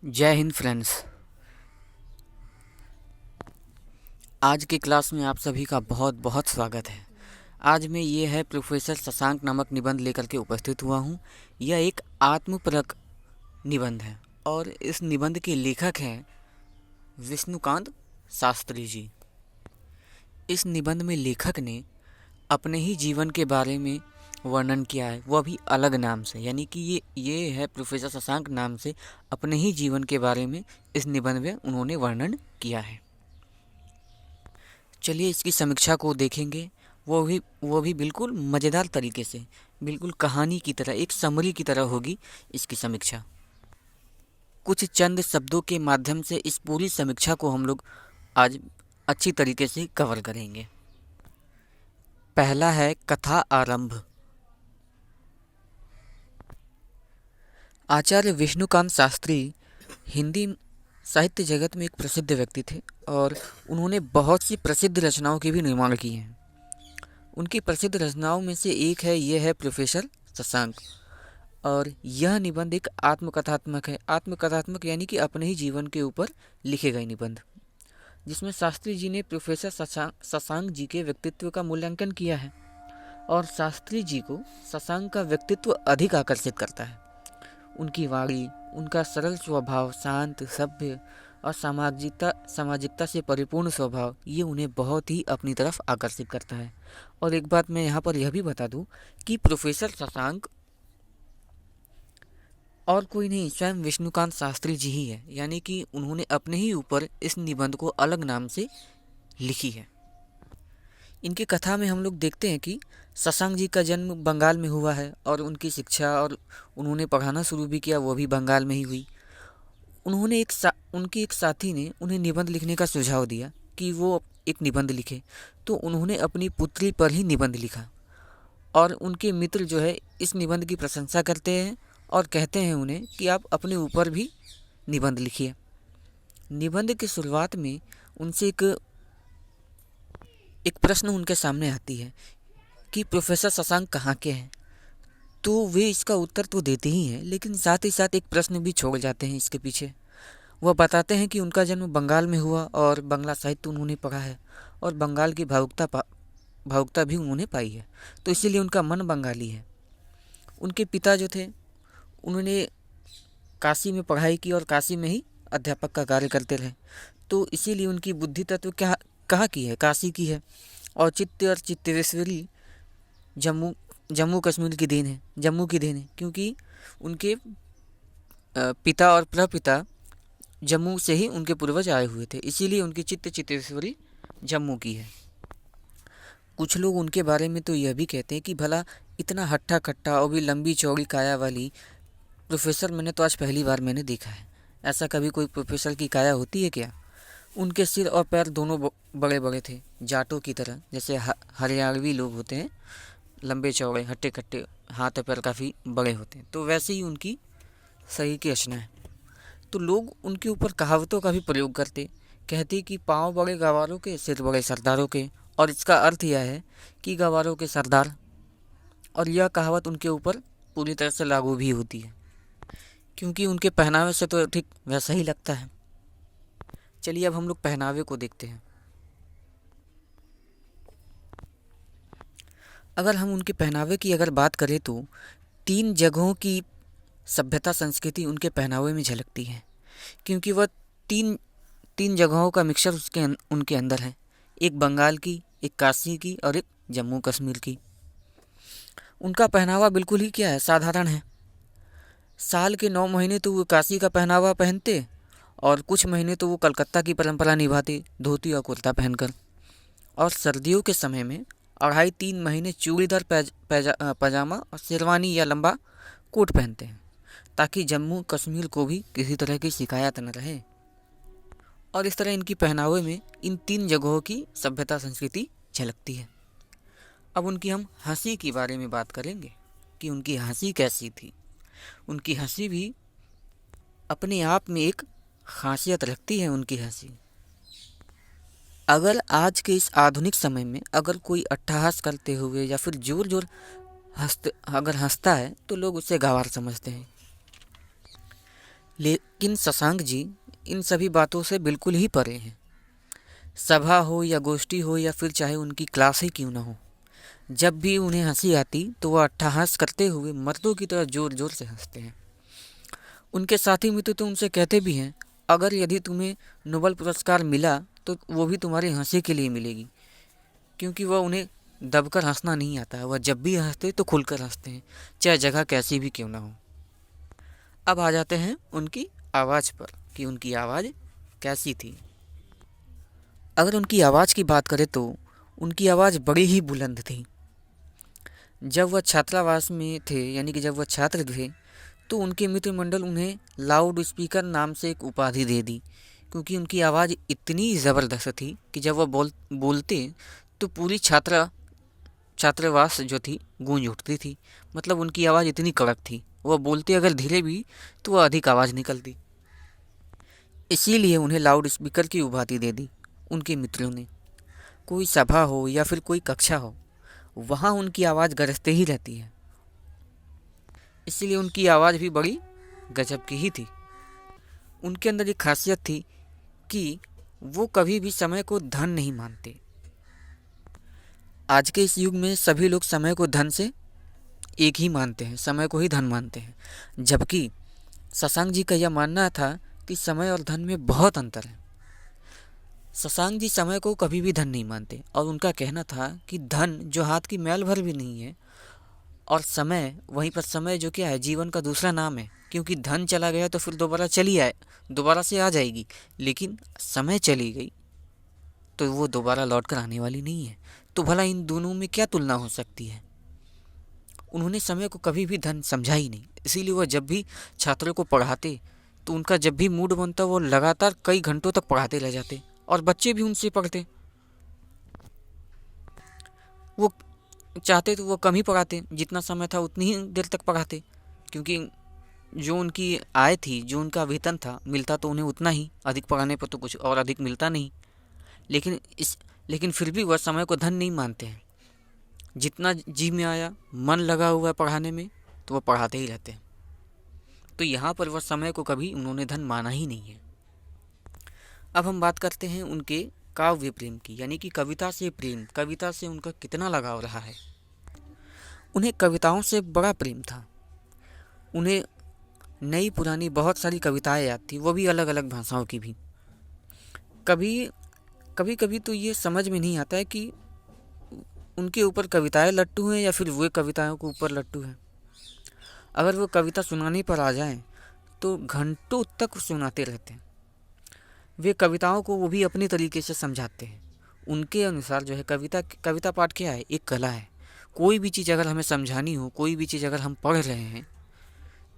जय हिंद फ्रेंड्स। आज की क्लास में आप सभी का बहुत बहुत स्वागत है। आज मैं ये है प्रोफेसर शशांक नामक निबंध लेकर के उपस्थित हुआ हूँ। यह एक आत्मपरक निबंध है और इस निबंध के लेखक हैं विष्णुकांत शास्त्री जी। इस निबंध में लेखक ने अपने ही जीवन के बारे में वर्णन किया है, वह भी अलग नाम से, यानी कि ये है प्रोफेसर शशांक नाम से अपने ही जीवन के बारे में इस निबंध में उन्होंने वर्णन किया है। चलिए इसकी समीक्षा को देखेंगे, वो भी बिल्कुल मज़ेदार तरीके से, बिल्कुल कहानी की तरह, एक समरी की तरह होगी इसकी समीक्षा। कुछ चंद शब्दों के माध्यम से इस पूरी समीक्षा को हम लोग आज अच्छी तरीके से कवर करेंगे। पहला है कथा आरंभ। आचार्य विष्णुकांत शास्त्री हिंदी साहित्य जगत में एक प्रसिद्ध व्यक्ति थे और उन्होंने बहुत सी प्रसिद्ध रचनाओं के भी निर्माण किए हैं। उनकी प्रसिद्ध रचनाओं में से एक है, यह है प्रोफेसर शशांक, और यह निबंध एक आत्मकथात्मक है। आत्मकथात्मक यानी कि अपने ही जीवन के ऊपर लिखे गए निबंध, जिसमें शास्त्री जी ने प्रोफेसर शशांक जी के व्यक्तित्व का मूल्यांकन किया है और शास्त्री जी को शशांक का व्यक्तित्व अधिक आकर्षित करता है। उनकी वाणी, उनका सरल स्वभाव, शांत, सभ्य और सामाजिकता से परिपूर्ण स्वभाव, ये उन्हें बहुत ही अपनी तरफ आकर्षित करता है। और एक बात मैं यहाँ पर यह भी बता दूँ कि प्रोफेसर शशांक और कोई नहीं, स्वयं विष्णुकांत शास्त्री जी ही है, यानी कि उन्होंने अपने ही ऊपर इस निबंध को अलग नाम से लिखी है। इनकी कथा में हम लोग देखते हैं कि शशांक जी का जन्म बंगाल में हुआ है और उनकी शिक्षा और उन्होंने पढ़ाना शुरू भी किया, वो भी बंगाल में ही हुई। उन्होंने उनके एक साथी ने उन्हें निबंध लिखने का सुझाव दिया कि वो एक निबंध लिखे, तो उन्होंने अपनी पुत्री पर ही निबंध लिखा और उनके मित्र जो है इस निबंध की प्रशंसा करते हैं और कहते हैं उन्हें कि आप अपने ऊपर भी निबंध लिखिए। निबंध की शुरुआत में उनसे एक प्रश्न उनके सामने आती है कि प्रोफेसर शशांक कहाँ के हैं। तो वे इसका उत्तर तो देते ही हैं, लेकिन साथ ही साथ एक प्रश्न भी छोड़ जाते हैं इसके पीछे। वह बताते हैं कि उनका जन्म बंगाल में हुआ और बांग्ला साहित्य उन्होंने पढ़ा है और बंगाल की भावुकता भी उन्होंने पाई है, तो इसीलिए उनका मन बंगाली है। उनके पिता जो थे उन्होंने काशी में पढ़ाई की और काशी में ही अध्यापक का कार्य करते रहे, तो इसीलिए उनकी बुद्धि तत्व कहाँ की है, काशी की है। और चित्त और चित्तेश्वरी जम्मू कश्मीर की देन है, जम्मू की देन है, क्योंकि उनके पिता और प्रपिता जम्मू से ही उनके पूर्वज आए हुए थे, इसीलिए उनकी चित्तेश्वरी जम्मू की है। कुछ लोग उनके बारे में तो यह भी कहते हैं कि भला इतना हट्टा कट्टा और भी लंबी चौड़ी काया वाली प्रोफेसर मैंने तो आज पहली बार मैंने देखा है। ऐसा कभी कोई प्रोफेसर की काया होती है क्या? उनके सिर और पैर दोनों बड़े बड़े थे, जाटों की तरह, जैसे हरियाणवी लोग होते हैं, लंबे चौड़े हट्टे कट्टे, हाथ और पैर काफ़ी बड़े होते हैं, तो वैसे ही उनकी शरीर की रचना है। तो लोग उनके ऊपर कहावतों का भी प्रयोग करते, कहते कि पाँव बड़े गवारों के, सिर बड़े सरदारों के, और इसका अर्थ यह है कि गवारों के सरदार, और यह कहावत उनके ऊपर पूरी तरह से लागू भी होती है, क्योंकि उनके पहनावे से तो ठीक वैसा ही लगता है। चलिए अब हम लोग पहनावे को देखते हैं। अगर हम उनके पहनावे की अगर बात करें तो 3 जगहों की सभ्यता संस्कृति उनके पहनावे में झलकती है, क्योंकि वह तीन जगहों का मिक्सचर उनके अंदर है, एक बंगाल की, एक काशी की और एक जम्मू कश्मीर की। उनका पहनावा बिल्कुल ही क्या है, साधारण है। साल के 9 महीने तो वो काशी का पहनावा पहनते और कुछ महीने तो वो कलकत्ता की परंपरा निभाते, धोती और कुर्ता पहनकर। और सर्दियों के समय में 2.5-3 महीने चूड़ीदार पजामा और शेरवानी या लंबा कोट पहनते हैं, ताकि जम्मू कश्मीर को भी किसी तरह की शिकायत न रहे। और इस तरह इनकी पहनावे में इन 3 जगहों की सभ्यता संस्कृति झलकती है। अब उनकी हम हंसी के बारे में बात करेंगे कि उनकी हंसी कैसी थी। उनकी हंसी भी अपने आप में एक खासियत रखती है। उनकी हंसी, अगर आज के इस आधुनिक समय में अगर कोई अट्टहास करते हुए या फिर जोर जोर अगर हंसता है तो लोग उसे गंवार समझते हैं, लेकिन शशांक जी इन सभी बातों से बिल्कुल ही परे हैं। सभा हो या गोष्ठी हो या फिर चाहे उनकी क्लास ही क्यों ना हो, जब भी उन्हें हंसी आती तो वह अट्टहास करते हुए मर्दों की तरह जोर जोर से हंसते हैं। उनके साथी मित्र तो उनसे कहते भी हैं, अगर यदि तुम्हें नोबेल पुरस्कार मिला तो वो भी तुम्हारी हंसी के लिए मिलेगी, क्योंकि वह उन्हें दबकर हंसना नहीं आता है। वह जब भी हंसते तो खुलकर हंसते हैं, चाहे जगह कैसी भी क्यों ना हो। अब आ जाते हैं उनकी आवाज़ पर कि उनकी आवाज़ कैसी थी। अगर उनकी आवाज़ की बात करें तो उनकी आवाज़ बड़ी ही बुलंद थी। जब वह छात्रावास में थे, यानी कि जब वह छात्र थे, तो उनके मित्रमंडल उन्हें लाउड स्पीकर नाम से एक उपाधि दे दी, क्योंकि उनकी आवाज़ इतनी ज़बरदस्त थी कि जब वह बोलते तो पूरी छात्रावास जो थी गूंज उठती थी। मतलब उनकी आवाज़ इतनी कड़क थी, वह बोलते अगर धीरे भी तो वह अधिक आवाज़ निकलती। इसीलिए उन्हें लाउड स्पीकर की उपाधि दे दी उनके मित्रों ने। कोई सभा हो या फिर कोई कक्षा हो, वहाँ उनकी आवाज़ गरजते ही रहती है। इसीलिए उनकी आवाज़ भी बड़ी गजब की ही थी। उनके अंदर एक खासियत थी कि वो कभी भी समय को धन नहीं मानते। आज के इस युग में सभी लोग समय को धन से एक ही मानते हैं, समय को ही धन मानते हैं, जबकि शशांक जी का यह मानना था कि समय और धन में बहुत अंतर है। शशांक जी समय को कभी भी धन नहीं मानते और उनका कहना था कि धन जो हाथ की मैल भर भी नहीं है, और समय वहीं पर समय जो क्या है, जीवन का दूसरा नाम है। क्योंकि धन चला गया तो फिर दोबारा से आ जाएगी, लेकिन समय चली गई तो वो दोबारा लौट कर आने वाली नहीं है। तो भला इन दोनों में क्या तुलना हो सकती है। उन्होंने समय को कभी भी धन समझा ही नहीं। इसीलिए वह जब भी छात्रों को पढ़ाते तो उनका जब भी मूड बनता वो लगातार कई घंटों तक पढ़ाते रह जाते, और बच्चे भी उनसे पढ़ते। वो चाहते तो वो कम ही पढ़ाते, जितना समय था उतनी ही देर तक पढ़ाते, क्योंकि जो उनकी आय थी, जो उनका वेतन था, मिलता तो उन्हें उतना ही, अधिक पढ़ाने पर तो कुछ और अधिक मिलता नहीं। लेकिन फिर भी वह समय को धन नहीं मानते हैं। जितना जी में आया, मन लगा हुआ है पढ़ाने में, तो वह पढ़ाते ही रहते हैं। तो यहाँ पर वह समय को कभी उन्होंने धन माना ही नहीं है। अब हम बात करते हैं उनके काव्य प्रेम की, यानी कि कविता से प्रेम, कविता से उनका कितना लगाव रहा है। उन्हें कविताओं से बड़ा प्रेम था। उन्हें नई पुरानी बहुत सारी कविताएं याद थी, वो भी अलग अलग भाषाओं की भी। कभी तो ये समझ में नहीं आता है कि उनके ऊपर कविताएं लट्टू हैं या फिर वे कविताओं के ऊपर लट्टू हैं। अगर वो कविता सुनाने पर आ जाएं तो घंटों तक सुनाते रहते हैं। वे कविताओं को वो भी अपने तरीके से समझाते हैं। उनके अनुसार जो है कविता पाठ क्या है, एक कला है। कोई भी चीज़ अगर हमें समझानी हो, कोई भी चीज़ अगर हम पढ़ रहे हैं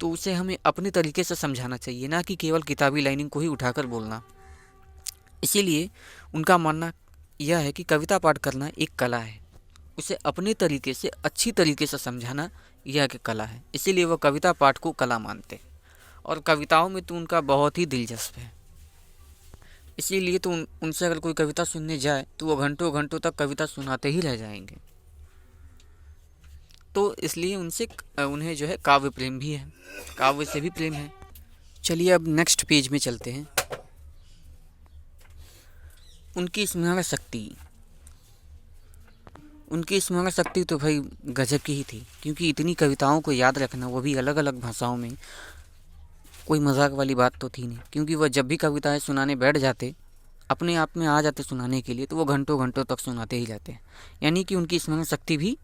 तो उसे हमें अपने तरीके से समझाना चाहिए, ना कि केवल किताबी लाइनिंग को ही उठाकर बोलना। इसीलिए उनका मानना यह है कि कविता पाठ करना एक कला है, उसे अपने तरीके से अच्छी तरीके से समझाना यह एक कला है। इसीलिए वह कविता पाठ को कला मानते, और कविताओं में तो उनका बहुत ही दिलचस्प है। इसीलिए तो उनसे अगर कोई कविता सुनने जाए तो वो घंटों घंटों तक कविता सुनाते ही रह जाएंगे। तो इसलिए उन्हें जो है काव्य प्रेम भी है, काव्य से भी प्रेम है। चलिए अब नेक्स्ट पेज में चलते हैं। उनकी स्मरण शक्ति तो भाई गजब की ही थी, क्योंकि इतनी कविताओं को याद रखना, वो भी अलग अलग भाषाओं में, कोई मजाक वाली बात तो थी नहीं। क्योंकि वह जब भी कविताएं सुनाने बैठ जाते, अपने आप में आ जाते सुनाने के लिए, तो वो घंटों घंटों तक सुनाते ही जाते। यानी कि उनकी स्मरण शक्ति भी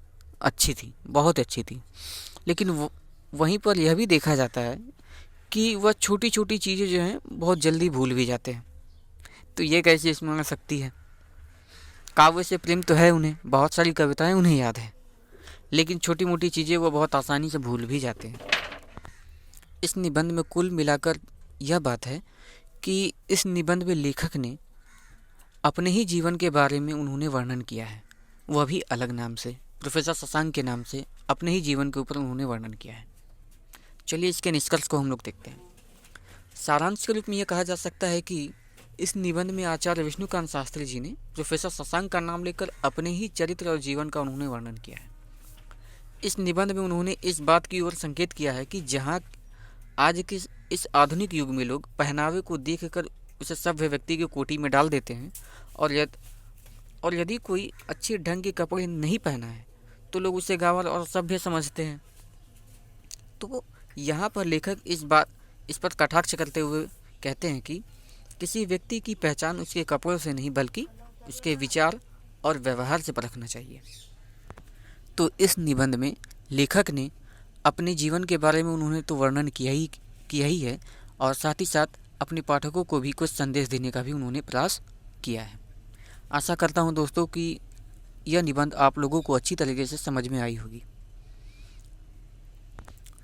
अच्छी थी, बहुत अच्छी थी। लेकिन वहीं पर यह भी देखा जाता है कि वह छोटी छोटी चीज़ें जो हैं बहुत जल्दी भूल भी जाते हैं। तो ये कैसी स्मरण शक्ति है। काव्य से प्रेम तो है उन्हें, बहुत सारी कविताएं उन्हें याद है, लेकिन छोटी मोटी चीज़ें वो बहुत आसानी से भूल भी जाते हैं। इस निबंध में कुल मिलाकर यह बात है कि इस निबंध में लेखक ने अपने ही जीवन के बारे में उन्होंने वर्णन किया है, वह भी अलग नाम से, प्रोफेसर शशांक के नाम से अपने ही जीवन के ऊपर उन्होंने वर्णन किया है। चलिए इसके निष्कर्ष को हम लोग देखते हैं। सारांश के रूप में यह कहा जा सकता है कि इस निबंध में आचार्य विष्णुकांत शास्त्री जी ने प्रोफेसर शशांक का नाम लेकर अपने ही चरित्र और जीवन का उन्होंने वर्णन किया है। इस निबंध में उन्होंने इस बात की ओर संकेत किया है कि जहाँ आज के इस आधुनिक युग में लोग पहनावे को देखकर उसे सभ्य व्यक्ति की कोटि में डाल देते हैं, और यदि कोई अच्छे ढंग के कपड़े नहीं पहना है तो लोग उसे गावल और सभ्य समझते हैं। तो यहाँ पर लेखक इस पर कटाक्ष करते हुए कहते हैं कि किसी व्यक्ति की पहचान उसके कपड़ों से नहीं बल्कि उसके विचार और व्यवहार से परखना चाहिए। तो इस निबंध में लेखक ने अपने जीवन के बारे में उन्होंने तो वर्णन किया ही है, और साथ ही साथ अपने पाठकों को भी कुछ संदेश देने का भी उन्होंने प्रयास किया है। आशा करता हूँ दोस्तों कि यह निबंध आप लोगों को अच्छी तरीके से समझ में आई होगी।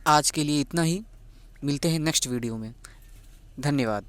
आज के लिए इतना ही, मिलते हैं नेक्स्ट वीडियो में। धन्यवाद।